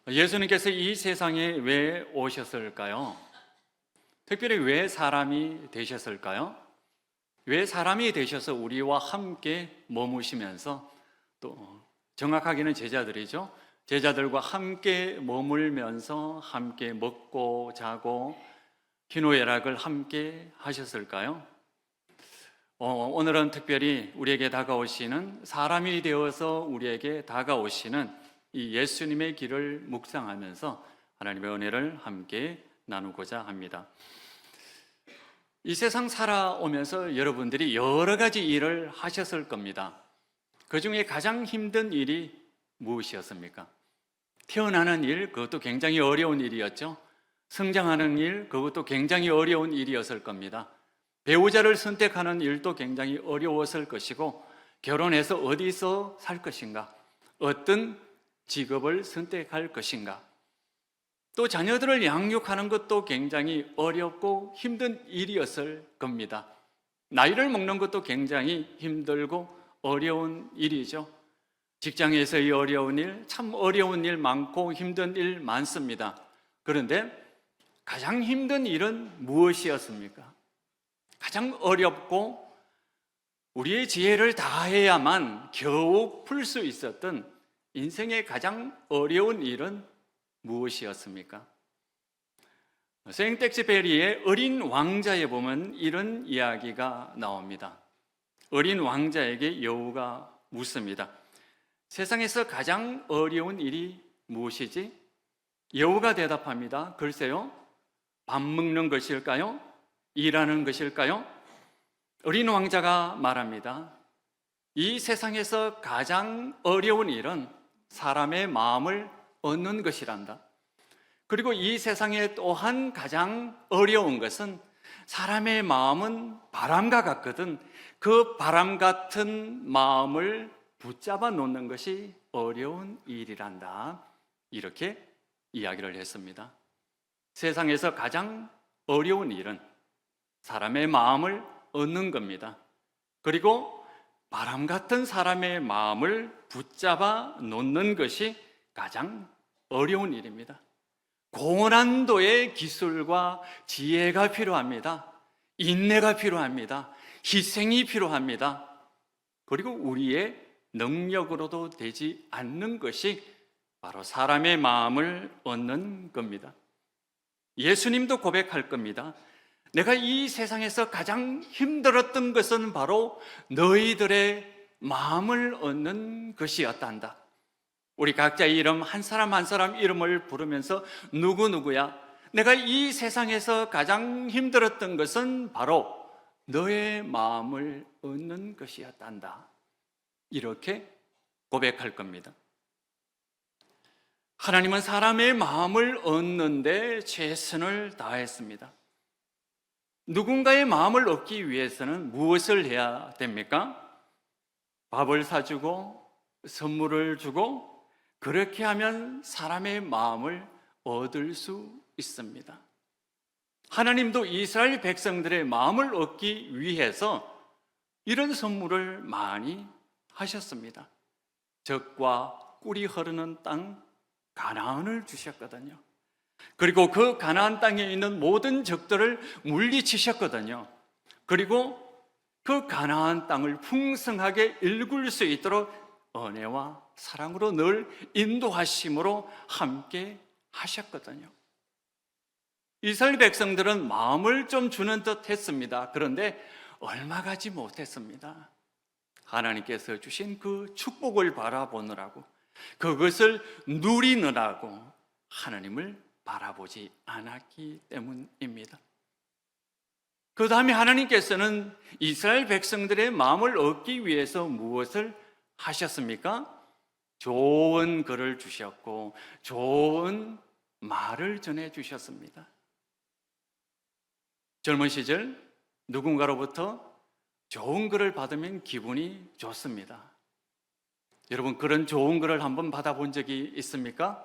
예수님께서 이 세상에 왜 오셨을까요? 특별히 왜 사람이 되셨을까요? 왜 사람이 되셔서 우리와 함께 머무시면서 또 정확하게는 제자들이죠. 제자들과 함께 머물면서 함께 먹고 자고 희노애락을 함께 하셨을까요? 오늘은 특별히 우리에게 다가오시는 사람이 되어서 우리에게 다가오시는 이 예수님의 길을 묵상하면서 하나님의 은혜를 함께 나누고자 합니다. 이 세상 살아오면서 여러분들이 여러 가지 일을 하셨을 겁니다. 그 중에 가장 힘든 일이 무엇이었습니까? 태어나는 일, 그것도 굉장히 어려운 일이었죠. 성장하는 일, 그것도 굉장히 어려운 일이었을 겁니다. 배우자를 선택하는 일도 굉장히 어려웠을 것이고, 결혼해서 어디서 살 것인가, 어떤 직업을 선택할 것인가, 또 자녀들을 양육하는 것도 굉장히 어렵고 힘든 일이었을 겁니다. 나이를 먹는 것도 굉장히 힘들고 어려운 일이죠. 직장에서의 어려운 일, 참 어려운 일 많고 힘든 일 많습니다. 그런데 가장 힘든 일은 무엇이었습니까? 가장 어렵고 우리의 지혜를 다해야만 겨우 풀 수 있었던 인생의 가장 어려운 일은 무엇이었습니까? 생텍쥐페리의 어린 왕자에 보면 이런 이야기가 나옵니다. 어린 왕자에게 여우가 묻습니다. 세상에서 가장 어려운 일이 무엇이지? 여우가 대답합니다. 글쎄요, 밥 먹는 것일까요? 일하는 것일까요? 어린 왕자가 말합니다. 이 세상에서 가장 어려운 일은 사람의 마음을 얻는 것이란다. 그리고 이 세상에 또한 가장 어려운 것은 사람의 마음은 바람과 같거든 그 바람 같은 마음을 붙잡아 놓는 것이 어려운 일이란다. 이렇게 이야기를 했습니다. 세상에서 가장 어려운 일은 사람의 마음을 얻는 겁니다. 그리고 바람 같은 사람의 마음을 붙잡아 놓는 것이 가장 어려운 일입니다. 고난도의 기술과 지혜가 필요합니다. 인내가 필요합니다. 희생이 필요합니다. 그리고 우리의 능력으로도 되지 않는 것이 바로 사람의 마음을 얻는 겁니다. 예수님도 고백할 겁니다. 내가 이 세상에서 가장 힘들었던 것은 바로 너희들의 마음을 얻는 것이었단다. 우리 각자의 이름, 한 사람 한 사람 이름을 부르면서 누구누구야, 내가 이 세상에서 가장 힘들었던 것은 바로 너의 마음을 얻는 것이었단다. 이렇게 고백할 겁니다. 하나님은 사람의 마음을 얻는데 최선을 다했습니다. 누군가의 마음을 얻기 위해서는 무엇을 해야 됩니까? 밥을 사주고 선물을 주고 그렇게 하면 사람의 마음을 얻을 수 있습니다. 하나님도 이스라엘 백성들의 마음을 얻기 위해서 이런 선물을 많이 하셨습니다. 젖과 꿀이 흐르는 땅 가나안을 주셨거든요. 그리고 그 가나안 땅에 있는 모든 적들을 물리치셨거든요. 그리고 그 가나안 땅을 풍성하게 일굴 수 있도록 은혜와 사랑으로 늘 인도하심으로 함께 하셨거든요. 이스라엘 백성들은 마음을 좀 주는 듯 했습니다. 그런데 얼마 가지 못했습니다. 하나님께서 주신 그 축복을 바라보느라고, 그것을 누리느라고 하나님을 바라보지 않았기 때문입니다. 그 다음에 하나님께서는 이스라엘 백성들의 마음을 얻기 위해서 무엇을 하셨습니까? 좋은 글을 주셨고 좋은 말을 전해주셨습니다. 젊은 시절 누군가로부터 좋은 글을 받으면 기분이 좋습니다. 여러분, 그런 좋은 글을 한번 받아본 적이 있습니까?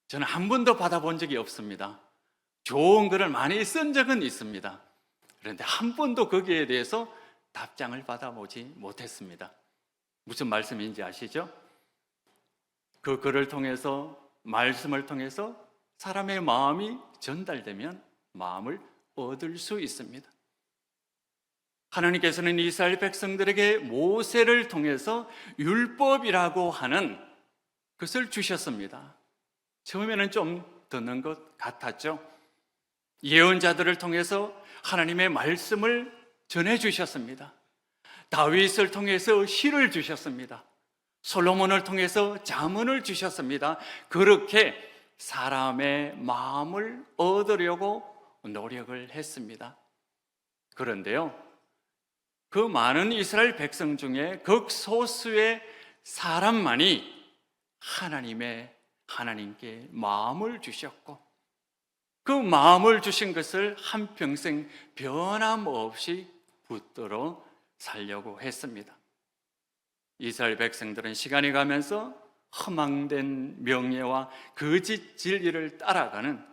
저는 한 번도 받아본 적이 없습니다. 좋은 글을 많이 쓴 적은 있습니다. 그런데 한 번도 거기에 대해서 답장을 받아보지 못했습니다. 무슨 말씀인지 아시죠? 그 글을 통해서 말씀을 통해서 사람의 마음이 전달되면 마음을 얻을 수 있습니다. 하나님께서는 이스라엘 백성들에게 모세를 통해서 율법이라고 하는 것을 주셨습니다. 처음에는 좀 듣는 것 같았죠. 예언자들을 통해서 하나님의 말씀을 전해주셨습니다. 다윗을 통해서 시를 주셨습니다. 솔로몬을 통해서 잠언을 주셨습니다. 그렇게 사람의 마음을 얻으려고 노력을 했습니다. 그런데요, 그 많은 이스라엘 백성 중에 극소수의 사람만이 하나님께 마음을 주셨고, 그 마음을 주신 것을 한평생 변함없이 붙들어 살려고 했습니다. 이스라엘 백성들은 시간이 가면서 허망된 명예와 거짓 진리를 따라가는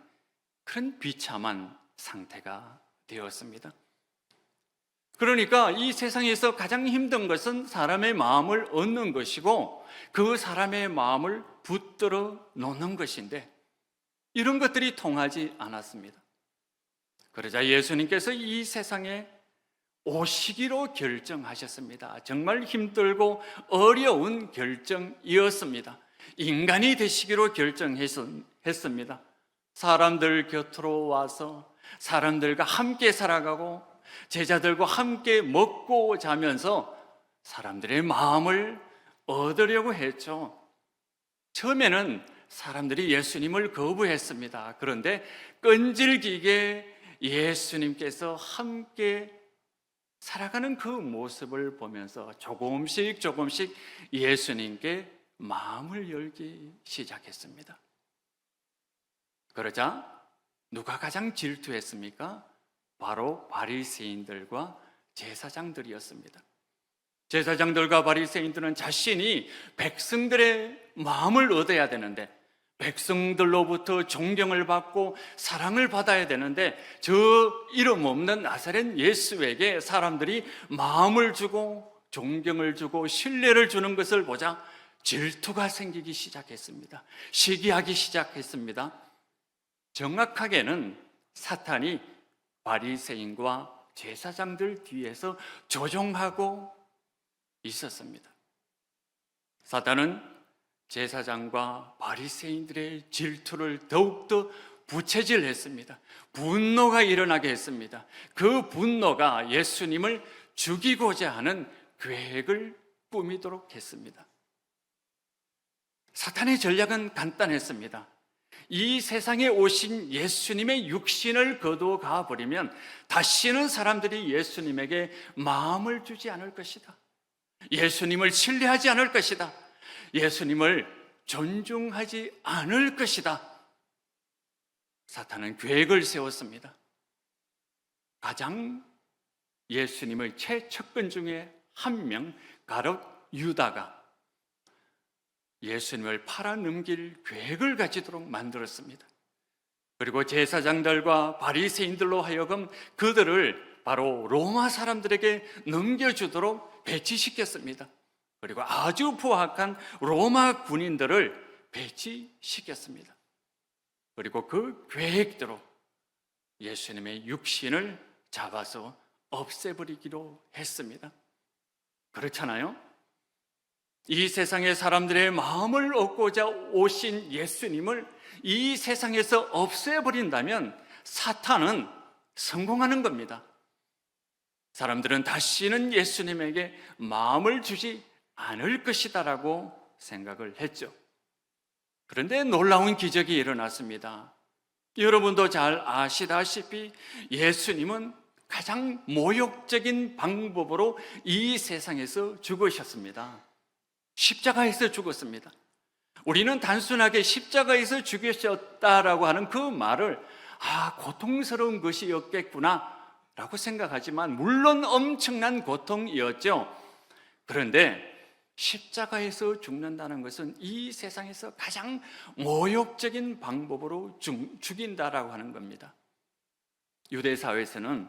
그런 비참한 상태가 되었습니다. 그러니까 이 세상에서 가장 힘든 것은 사람의 마음을 얻는 것이고 그 사람의 마음을 붙들어 놓는 것인데, 이런 것들이 통하지 않았습니다. 그러자 예수님께서 이 세상에 오시기로 결정하셨습니다. 정말 힘들고 어려운 결정이었습니다. 인간이 되시기로 결정했습니다. 사람들 곁으로 와서 사람들과 함께 살아가고 제자들과 함께 먹고 자면서 사람들의 마음을 얻으려고 했죠. 처음에는 사람들이 예수님을 거부했습니다. 그런데 끈질기게 예수님께서 함께 살아가는 그 모습을 보면서 조금씩 예수님께 마음을 열기 시작했습니다. 그러자 누가 가장 질투했습니까? 바로 바리새인들과 제사장들이었습니다. 제사장들과 바리새인들은 자신이 백성들의 마음을 얻어야 되는데, 백성들로부터 존경을 받고 사랑을 받아야 되는데, 저 이름 없는 나사렛 예수에게 사람들이 마음을 주고 존경을 주고 신뢰를 주는 것을 보자 질투가 생기기 시작했습니다. 시기하기 시작했습니다. 정확하게는 사탄이 바리새인과 제사장들 뒤에서 조종하고 있었습니다. 사탄은 제사장과 바리새인들의 질투를 더욱더 부채질했습니다. 분노가 일어나게 했습니다. 그 분노가 예수님을 죽이고자 하는 계획을 꾸미도록 했습니다. 사탄의 전략은 간단했습니다. 이 세상에 오신 예수님의 육신을 거두어 가버리면 다시는 사람들이 예수님에게 마음을 주지 않을 것이다. 예수님을 신뢰하지 않을 것이다. 예수님을 존중하지 않을 것이다. 사탄은 계획을 세웠습니다. 가장 예수님의 최측근 중에 한 명, 가롯 유다가 예수님을 팔아넘길 계획을 가지도록 만들었습니다. 그리고 제사장들과 바리새인들로 하여금 그들을 바로 로마 사람들에게 넘겨주도록 배치시켰습니다. 그리고 아주 포악한 로마 군인들을 배치시켰습니다. 그리고 그 계획대로 예수님의 육신을 잡아서 없애버리기로 했습니다. 그렇잖아요? 이 세상의 사람들의 마음을 얻고자 오신 예수님을 이 세상에서 없애버린다면 사탄은 성공하는 겁니다. 사람들은 다시는 예수님에게 마음을 주지 않을 것이다라고 생각을 했죠. 그런데 놀라운 기적이 일어났습니다. 여러분도 잘 아시다시피 예수님은 가장 모욕적인 방법으로 이 세상에서 죽으셨습니다. 십자가에서 죽었습니다. 우리는 단순하게 십자가에서 죽으셨다라고 하는 그 말을 고통스러운 것이었겠구나 라고 생각하지만 물론 엄청난 고통이었죠. 그런데 십자가에서 죽는다는 것은 이 세상에서 가장 모욕적인 방법으로 죽인다라고 하는 겁니다. 유대 사회에서는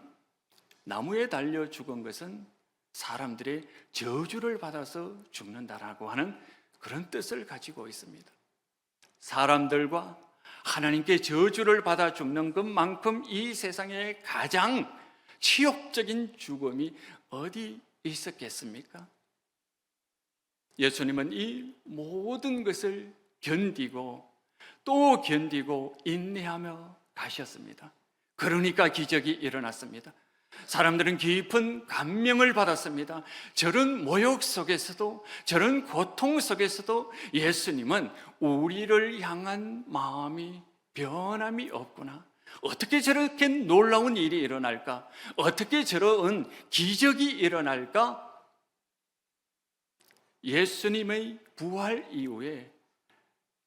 나무에 달려 죽은 것은 사람들의 저주를 받아서 죽는다라고 하는 그런 뜻을 가지고 있습니다. 사람들과 하나님께 저주를 받아 죽는 것만큼 이 세상에 가장 치욕적인 죽음이 어디 있었겠습니까? 예수님은 이 모든 것을 견디고 또 견디고 인내하며 가셨습니다. 그러니까 기적이 일어났습니다. 사람들은 깊은 감명을 받았습니다. 저런 모욕 속에서도, 저런 고통 속에서도 예수님은 우리를 향한 마음이 변함이 없구나. 어떻게 저렇게 놀라운 일이 일어날까? 어떻게 저런 기적이 일어날까? 예수님의 부활 이후에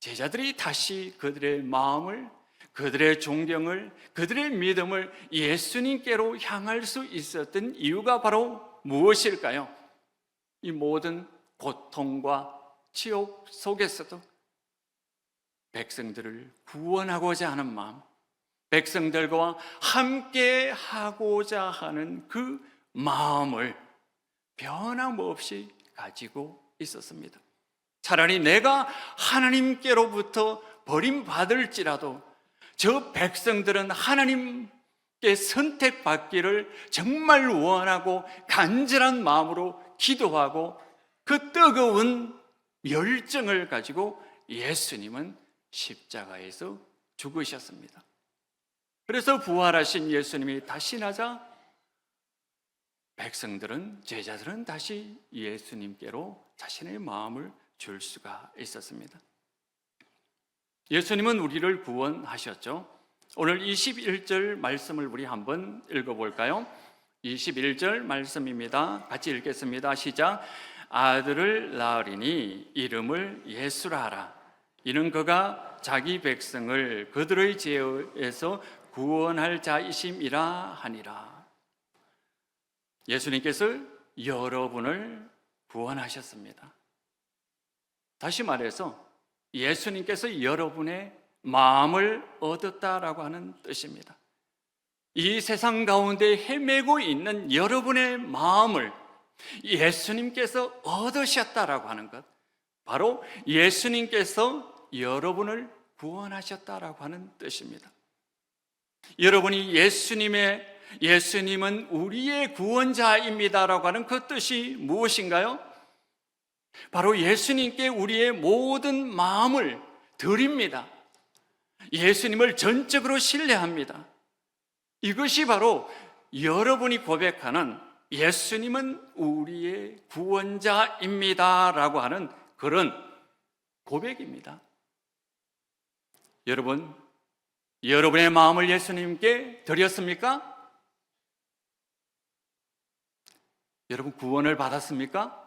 제자들이 다시 그들의 마음을, 그들의 존경을, 그들의 믿음을 예수님께로 향할 수 있었던 이유가 바로 무엇일까요? 이 모든 고통과 치욕 속에서도 백성들을 구원하고자 하는 마음, 백성들과 함께 하고자 하는 그 마음을 변함없이 가지고 있었습니다. 차라리 내가 하나님께로부터 버림받을지라도 저 백성들은 하나님께 선택받기를 정말 원하고 간절한 마음으로 기도하고 그 뜨거운 열정을 가지고 예수님은 십자가에서 죽으셨습니다. 그래서 부활하신 예수님이 다시 나자 백성들은, 제자들은 다시 예수님께로 자신의 마음을 줄 수가 있었습니다. 예수님은 우리를 구원하셨죠. 오늘 21절 말씀을 우리 한번 읽어볼까요? 21절 말씀입니다. 같이 읽겠습니다. 시작. 아들을 낳으리니 이름을 예수라 하라. 이는 그가 자기 백성을 그들의 죄에서 구원할 자이심이라 하니라. 예수님께서 여러분을 구원하셨습니다. 다시 말해서 예수님께서 여러분의 마음을 얻었다라고 하는 뜻입니다. 이 세상 가운데 헤매고 있는 여러분의 마음을 예수님께서 얻으셨다라고 하는 것, 바로 예수님께서 여러분을 구원하셨다라고 하는 뜻입니다. 여러분이 예수님은 우리의 구원자입니다라고 하는 그 뜻이 무엇인가요? 바로 예수님께 우리의 모든 마음을 드립니다. 예수님을 전적으로 신뢰합니다. 이것이 바로 여러분이 고백하는 예수님은 우리의 구원자입니다라고 하는 그런 고백입니다. 여러분, 여러분의 마음을 예수님께 드렸습니까? 여러분 구원을 받았습니까?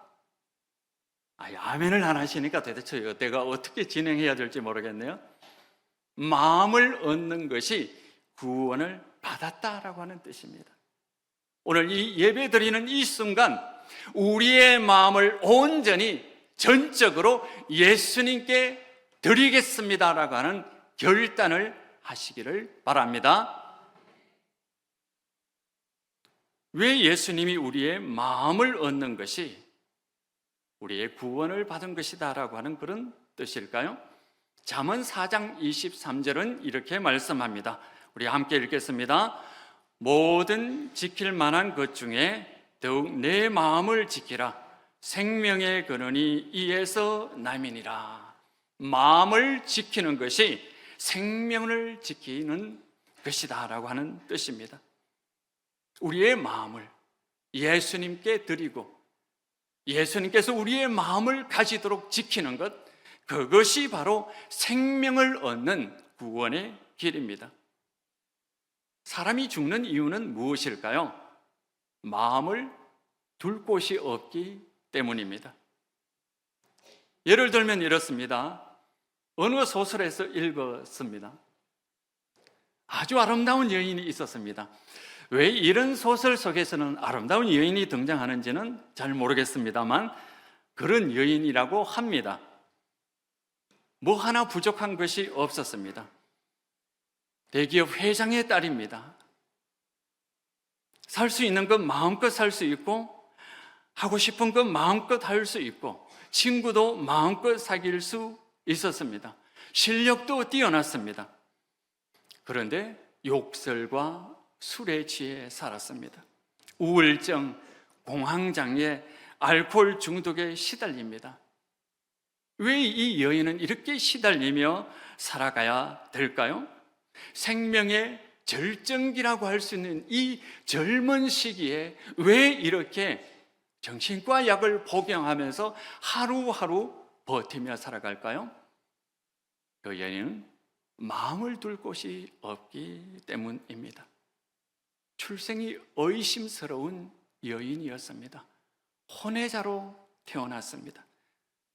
아멘을 안 하시니까 도대체 내가 어떻게 진행해야 될지 모르겠네요. 마음을 얻는 것이 구원을 받았다라고 하는 뜻입니다. 오늘 이 예배 드리는 이 순간 우리의 마음을 온전히 전적으로 예수님께 드리겠습니다라고 하는 결단을 하시기를 바랍니다. 왜 예수님이 우리의 마음을 얻는 것이 우리의 구원을 받은 것이다라고 하는 그런 뜻일까요? 잠언 4장 23절은 이렇게 말씀합니다. 우리 함께 읽겠습니다. 모든 지킬 만한 것 중에 더욱 내 마음을 지키라. 생명의 근원이 이에서 남이니라. 마음을 지키는 것이 생명을 지키는 것이다라고 하는 뜻입니다. 우리의 마음을 예수님께 드리고 예수님께서 우리의 마음을 가지도록 지키는 것, 그것이 바로 생명을 얻는 구원의 길입니다. 사람이 죽는 이유는 무엇일까요? 마음을 둘 곳이 없기 때문입니다. 예를 들면 이렇습니다. 어느 소설에서 읽었습니다. 아주 아름다운 여인이 있었습니다. 왜 이런 소설 속에서는 아름다운 여인이 등장하는지는 잘 모르겠습니다만 그런 여인이라고 합니다. 뭐 하나 부족한 것이 없었습니다. 대기업 회장의 딸입니다. 살 수 있는 건 마음껏 살 수 있고 하고 싶은 건 마음껏 할 수 있고 친구도 마음껏 사귈 수 있었습니다. 실력도 뛰어났습니다. 그런데 욕설과 술에 취해 살았습니다. 우울증, 공황장애, 알코올 중독에 시달립니다. 왜 이 여인은 이렇게 시달리며 살아가야 될까요? 생명의 절정기라고 할 수 있는 이 젊은 시기에 왜 이렇게 정신과 약을 복용하면서 하루하루 버티며 살아갈까요? 그 여인은 마음을 둘 곳이 없기 때문입니다. 출생이 의심스러운 여인이었습니다. 혼외자로 태어났습니다.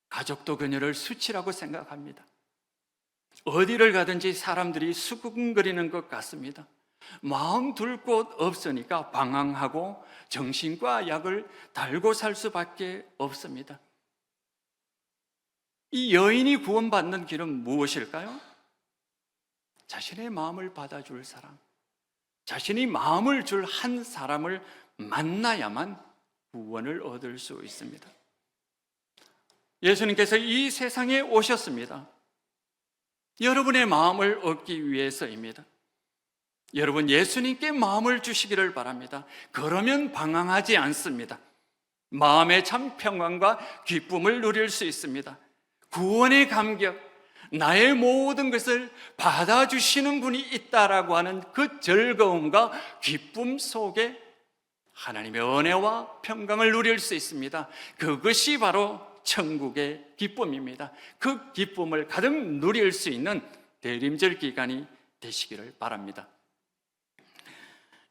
가족도 그녀를 수치라고 생각합니다. 어디를 가든지 사람들이 수군거리는 것 같습니다. 마음 둘 곳 없으니까 방황하고 정신과 약을 달고 살 수밖에 없습니다. 이 여인이 구원받는 길은 무엇일까요? 자신의 마음을 받아줄 사람, 자신이 마음을 줄 한 사람을 만나야만 구원을 얻을 수 있습니다. 예수님께서 이 세상에 오셨습니다. 여러분의 마음을 얻기 위해서입니다. 여러분, 예수님께 마음을 주시기를 바랍니다. 그러면 방황하지 않습니다. 마음의 참 평안과 기쁨을 누릴 수 있습니다. 구원의 감격, 나의 모든 것을 받아주시는 분이 있다라고 하는 그 즐거움과 기쁨 속에 하나님의 은혜와 평강을 누릴 수 있습니다. 그것이 바로 천국의 기쁨입니다. 그 기쁨을 가득 누릴 수 있는 대림절 기간이 되시기를 바랍니다.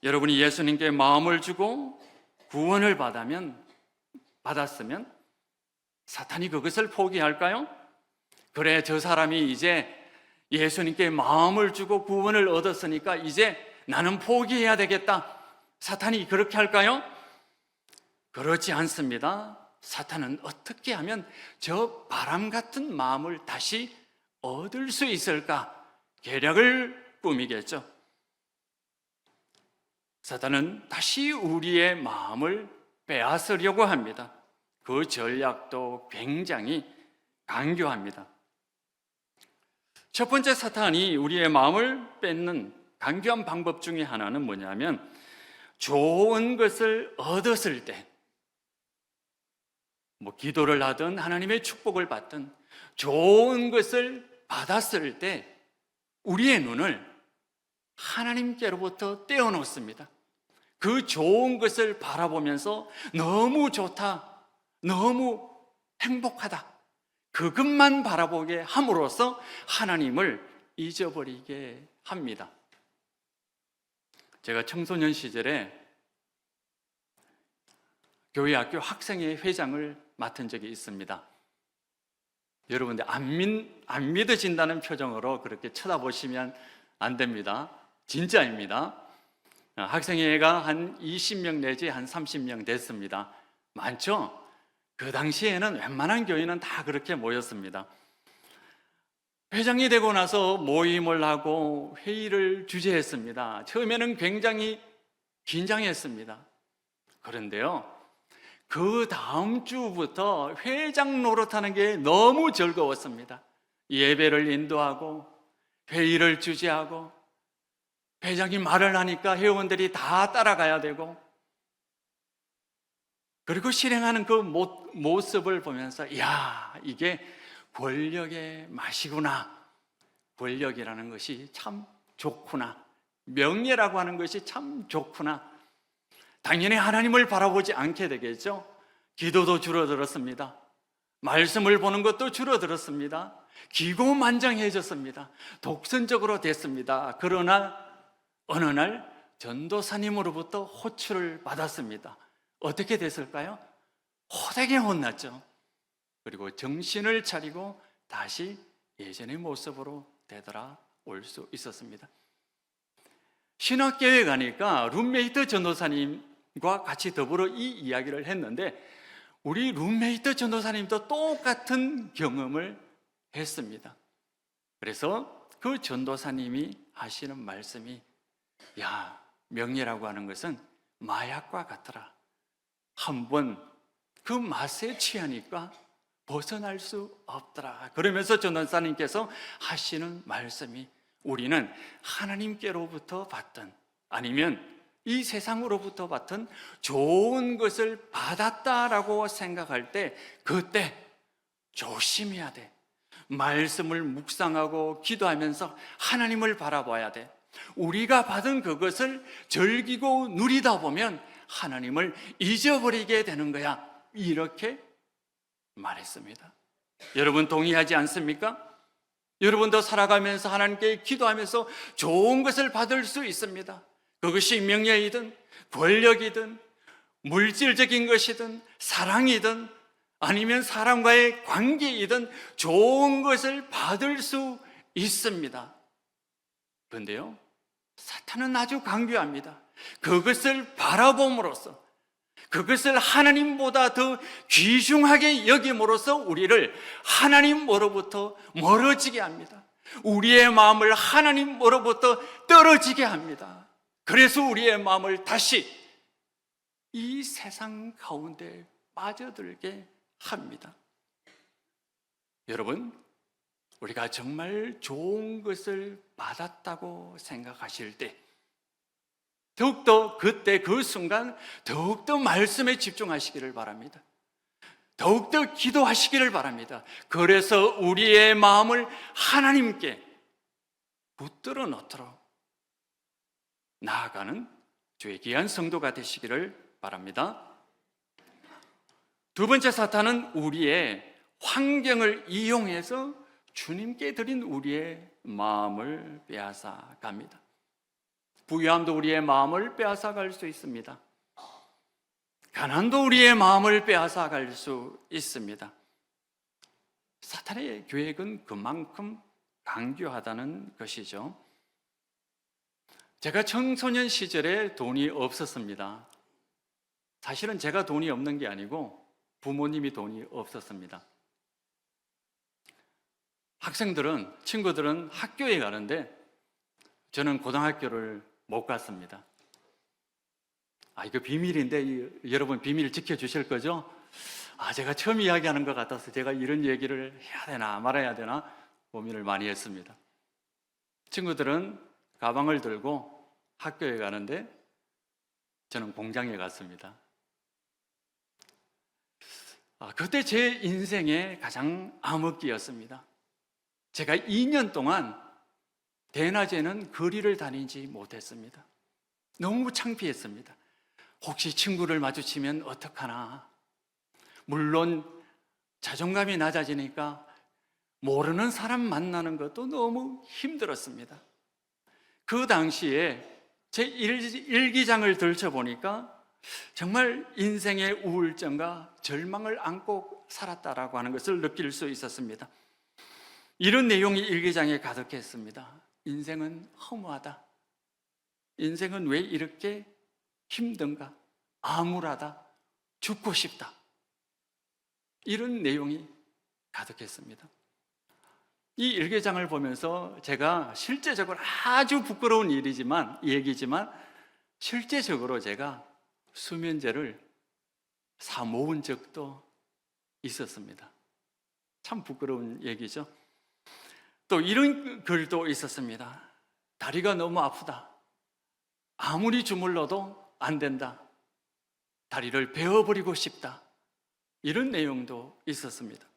여러분이 예수님께 마음을 주고 구원을 받았으면 사탄이 그것을 포기할까요? 그래, 저 사람이 이제 예수님께 마음을 주고 구원을 얻었으니까 이제 나는 포기해야 되겠다. 사탄이 그렇게 할까요? 그렇지 않습니다. 사탄은 어떻게 하면 저 바람 같은 마음을 다시 얻을 수 있을까? 계략을 꾸미겠죠. 사탄은 다시 우리의 마음을 빼앗으려고 합니다. 그 전략도 굉장히 강교합니다. 첫 번째, 사탄이 우리의 마음을 뺏는 강교한 방법 중에 하나는 뭐냐면, 좋은 것을 얻었을 때, 기도를 하든 하나님의 축복을 받든 좋은 것을 받았을 때 우리의 눈을 하나님께로부터 떼어놓습니다. 그 좋은 것을 바라보면서 너무 좋다, 너무 행복하다, 그것만 바라보게 함으로써 하나님을 잊어버리게 합니다. 제가 청소년 시절에 교회 학교 학생회 회장을 맡은 적이 있습니다. 여러분들 안 믿어진다는 표정으로 그렇게 쳐다보시면 안 됩니다. 진짜입니다. 학생회가 한 20명 내지 한 30명 됐습니다. 많죠? 그 당시에는 웬만한 교인은 다 그렇게 모였습니다. 회장이 되고 나서 모임을 하고 회의를 주재했습니다. 처음에는 굉장히 긴장했습니다. 그런데요, 그 다음 주부터 회장 노릇하는 게 너무 즐거웠습니다. 예배를 인도하고 회의를 주재하고 회장이 말을 하니까 회원들이 다 따라가야 되고, 그리고 실행하는 그 모습을 보면서 이야, 이게 권력의 맛이구나, 권력이라는 것이 참 좋구나, 명예라고 하는 것이 참 좋구나. 당연히 하나님을 바라보지 않게 되겠죠. 기도도 줄어들었습니다. 말씀을 보는 것도 줄어들었습니다. 기고만장해졌습니다. 독선적으로 됐습니다. 그러나 어느 날 전도사님으로부터 호출을 받았습니다. 어떻게 됐을까요? 호되게 혼났죠. 그리고 정신을 차리고 다시 예전의 모습으로 되돌아올 수 있었습니다. 신학교에 가니까 룸메이트 전도사님과 같이 더불어 이 이야기를 했는데, 우리 룸메이트 전도사님도 똑같은 경험을 했습니다. 그래서 그 전도사님이 하시는 말씀이, 야, 명예라고 하는 것은 마약과 같더라. 한번 그 맛에 취하니까 벗어날 수 없더라. 그러면서 전도사님께서 하시는 말씀이 우리는 하나님께로부터 받든 아니면 이 세상으로부터 받은 좋은 것을 받았다라고 생각할 때 그때 조심해야 돼. 말씀을 묵상하고 기도하면서 하나님을 바라봐야 돼. 우리가 받은 그것을 즐기고 누리다 보면 하나님을 잊어버리게 되는 거야. 이렇게 말했습니다. 여러분 동의하지 않습니까? 여러분도 살아가면서 하나님께 기도하면서 좋은 것을 받을 수 있습니다. 그것이 명예이든 권력이든 물질적인 것이든 사랑이든 아니면 사람과의 관계이든 좋은 것을 받을 수 있습니다. 그런데요, 사탄은 아주 강조합니다. 그것을 바라봄으로써, 그것을 하나님보다 더 귀중하게 여김으로써 우리를 하나님으로부터 멀어지게 합니다. 우리의 마음을 하나님으로부터 떨어지게 합니다. 그래서 우리의 마음을 다시 이 세상 가운데 빠져들게 합니다. 여러분, 우리가 정말 좋은 것을 받았다고 생각하실 때 더욱더 그때 그 순간 더욱더 말씀에 집중하시기를 바랍니다. 더욱더 기도하시기를 바랍니다. 그래서 우리의 마음을 하나님께 붙들어 놓도록 나아가는 주의 귀한 성도가 되시기를 바랍니다. 두 번째, 사탄은 우리의 환경을 이용해서 주님께 드린 우리의 마음을 빼앗아 갑니다. 부유함도 우리의 마음을 빼앗아 갈 수 있습니다. 가난도 우리의 마음을 빼앗아 갈 수 있습니다. 사탄의 계획은 그만큼 강교하다는 것이죠. 제가 청소년 시절에 돈이 없었습니다. 사실은 제가 돈이 없는 게 아니고 부모님이 돈이 없었습니다. 학생들은, 친구들은 학교에 가는데 저는 고등학교를 못 갔습니다. 이거 비밀인데 여러분 비밀 지켜주실 거죠? 제가 처음 이야기하는 것 같아서 제가 이런 얘기를 해야 되나 말아야 되나 고민을 많이 했습니다. 친구들은 가방을 들고 학교에 가는데 저는 공장에 갔습니다. 그때 제 인생의 가장 암흑기였습니다. 제가 2년 동안 대낮에는 거리를 다니지 못했습니다. 너무 창피했습니다. 혹시 친구를 마주치면 어떡하나. 물론 자존감이 낮아지니까 모르는 사람 만나는 것도 너무 힘들었습니다. 그 당시에 제 일기장을 들춰보니까 정말 인생의 우울증과 절망을 안고 살았다라고 하는 것을 느낄 수 있었습니다. 이런 내용이 일기장에 가득했습니다. 인생은 허무하다. 인생은 왜 이렇게 힘든가? 암울하다. 죽고 싶다. 이런 내용이 가득했습니다. 이 일기장을 보면서 제가 실제적으로 아주 부끄러운 얘기지만 실제적으로 제가 수면제를 사 모은 적도 있었습니다. 참 부끄러운 얘기죠. 또 이런 글도 있었습니다. 다리가 너무 아프다. 아무리 주물러도 안 된다. 다리를 베어버리고 싶다. 이런 내용도 있었습니다.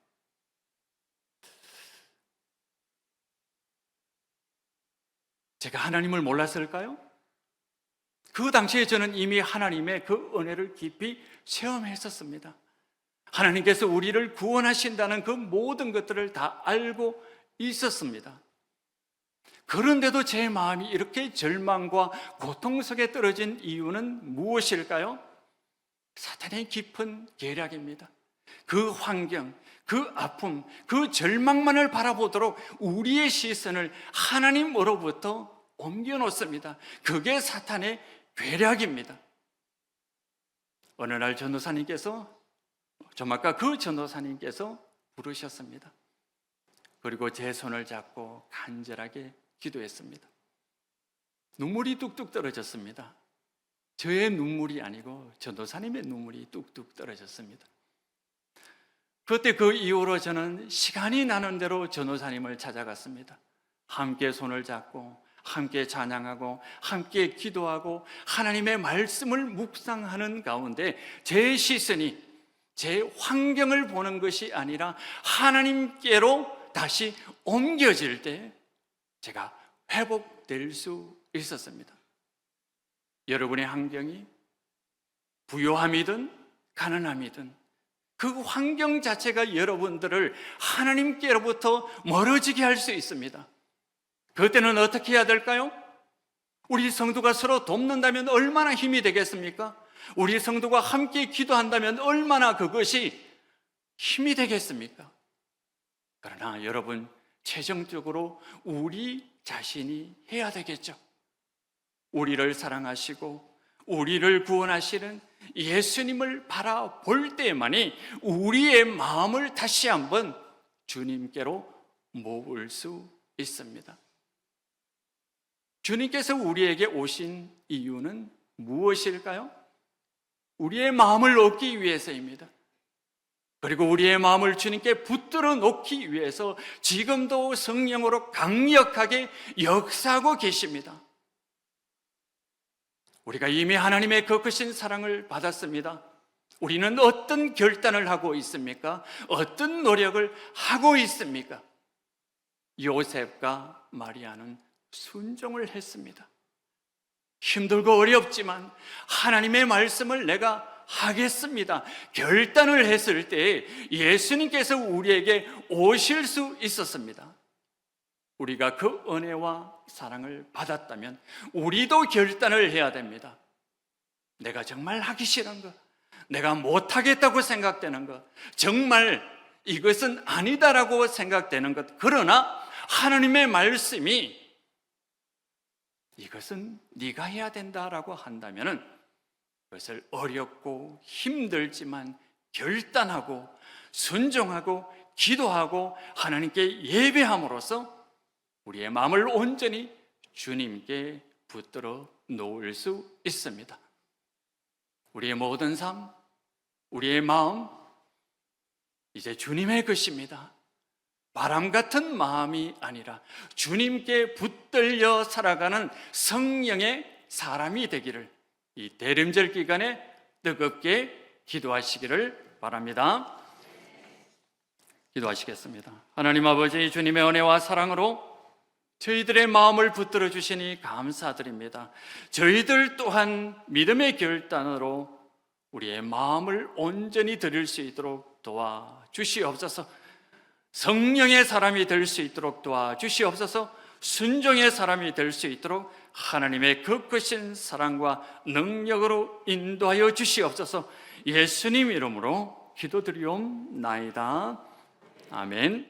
제가 하나님을 몰랐을까요? 그 당시에 저는 이미 하나님의 그 은혜를 깊이 체험했었습니다. 하나님께서 우리를 구원하신다는 그 모든 것들을 다 알고 있었습니다. 그런데도 제 마음이 이렇게 절망과 고통 속에 떨어진 이유는 무엇일까요? 사탄의 깊은 계략입니다. 그 환경, 그 아픔, 그 절망만을 바라보도록 우리의 시선을 하나님으로부터 옮겨놓습니다. 그게 사탄의 계략입니다. 어느 날 전도사님께서, 좀 아까 그 전도사님께서 부르셨습니다. 그리고 제 손을 잡고 간절하게 기도했습니다. 눈물이 뚝뚝 떨어졌습니다. 저의 눈물이 아니고 전도사님의 눈물이 뚝뚝 떨어졌습니다. 그때 그 이후로 저는 시간이 나는 대로 전도사님을 찾아갔습니다. 함께 손을 잡고 함께 찬양하고 함께 기도하고 하나님의 말씀을 묵상하는 가운데 제 시선이 제 환경을 보는 것이 아니라 하나님께로 다시 옮겨질 때 제가 회복될 수 있었습니다. 여러분의 환경이 부요함이든 가난함이든 그 환경 자체가 여러분들을 하나님께로부터 멀어지게 할 수 있습니다. 그때는 어떻게 해야 될까요? 우리 성도가 서로 돕는다면 얼마나 힘이 되겠습니까? 우리 성도가 함께 기도한다면 얼마나 그것이 힘이 되겠습니까? 그러나 여러분, 최종적으로 우리 자신이 해야 되겠죠. 우리를 사랑하시고 우리를 구원하시는 예수님을 바라볼 때만이 우리의 마음을 다시 한번 주님께로 모을 수 있습니다. 주님께서 우리에게 오신 이유는 무엇일까요? 우리의 마음을 얻기 위해서입니다. 그리고 우리의 마음을 주님께 붙들어 놓기 위해서 지금도 성령으로 강력하게 역사하고 계십니다. 우리가 이미 하나님의 그 크신 사랑을 받았습니다. 우리는 어떤 결단을 하고 있습니까? 어떤 노력을 하고 있습니까? 요셉과 마리아는 순종을 했습니다. 힘들고 어렵지만 하나님의 말씀을 내가 하겠습니다. 결단을 했을 때 예수님께서 우리에게 오실 수 있었습니다. 우리가 그 은혜와 사랑을 받았다면 우리도 결단을 해야 됩니다. 내가 정말 하기 싫은 것, 내가 못하겠다고 생각되는 것, 정말 이것은 아니다라고 생각되는 것, 그러나 하나님의 말씀이 이것은 네가 해야 된다라고 한다면 그것을 어렵고 힘들지만 결단하고 순종하고 기도하고 하나님께 예배함으로써 우리의 마음을 온전히 주님께 붙들어 놓을 수 있습니다. 우리의 모든 삶, 우리의 마음 이제 주님의 것입니다. 바람 같은 마음이 아니라 주님께 붙들려 살아가는 성령의 사람이 되기를 이 대림절 기간에 뜨겁게 기도하시기를 바랍니다. 기도하시겠습니다. 하나님 아버지, 주님의 은혜와 사랑으로 저희들의 마음을 붙들어 주시니 감사드립니다. 저희들 또한 믿음의 결단으로 우리의 마음을 온전히 드릴 수 있도록 도와주시옵소서. 성령의 사람이 될 수 있도록 도와주시옵소서. 순종의 사람이 될 수 있도록 하나님의 그 크신 사랑과 능력으로 인도하여 주시옵소서. 예수님 이름으로 기도드리옵나이다. 아멘.